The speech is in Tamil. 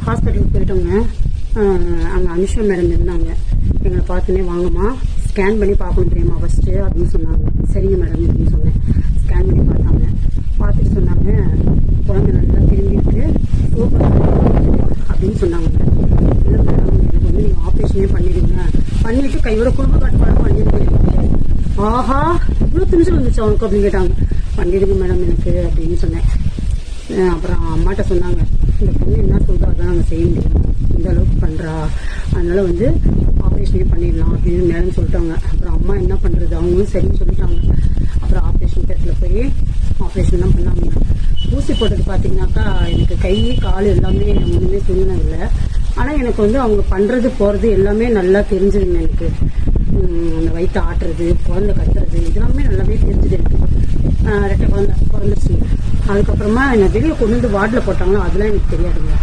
ஹாஸ்பிட்டலுக்கு போயிட்டோங்க. அங்கே அனுஷா மேடம் இருந்தாங்க. எங்களை பார்த்துனே வாங்கம்மா ஸ்கேன் பண்ணி பார்க்கணும் தெரியுமா ஃபஸ்ட்டு அப்படின்னு சொன்னாங்க. சரிங்க மேடம் அப்படின்னு சொன்னேன். ஸ்கேன் பண்ணி பார்த்தாங்க. பார்த்துட்டு சொன்னாங்க குழந்தை நல்லா திரும்பிட்டு சூப்பர் அப்படின்னு சொன்னாங்க. இல்லை மேடம் எனக்கு வந்து நீங்கள் ஆப்ரேஷனே பண்ணிடுங்க, பண்ணிட்டு கையோட குடும்ப கட்டுப்பாடு பண்ணிடுங்க. ஆஹா இவ்வளோ துணிச்சல் வந்துச்சு அவனுக்கு அப்படின்னு கேட்டாங்க. பண்ணிடுங்க மேடம் எனக்கு அப்படின்னு சொன்னேன். அப்புறம் அம்மாட்ட சொன்னாங்க, இந்த பொண்ணு என்ன சொல்றா அதான் நாங்கள் செய்ய முடியும், இந்த அளவுக்கு பண்ணுறா, அதனால வந்து ஆப்ரேஷனே பண்ணிடலாம் அப்படின்னு மேடம் சொல்லிட்டாங்க. அப்புறம் அம்மா என்ன பண்ணுறது, அவங்களும் சரின்னு சொல்லிட்டாங்க. அப்புறம் ஆப்ரேஷன் தேட்டரில் போய் ஆப்ரேஷன் தான் பண்ணாங்க. ஊசி போட்டது பார்த்தீங்கன்னாக்கா எனக்கு கை கால் எல்லாமே ஒன்றுமே சுருங்கினதில்லை. ஆனால் எனக்கு வந்து அவங்க பண்ணுறது போகிறது எல்லாமே நல்லா தெரிஞ்சுதுங்க. எனக்கு அந்த வயிற்று ஆட்டுறது, குழந்தை கத்துறது இதெல்லாமே நல்லாவே தெரிஞ்சுது எனக்கு. ரெட்டை குழந்தை பிறந்துருச்சுங்க. அதுக்கப்புறமா என்னை வெளியே கொண்டு வந்து வார்டில் போட்டாங்களோ அதெல்லாம் எனக்கு தெரியாதுங்க.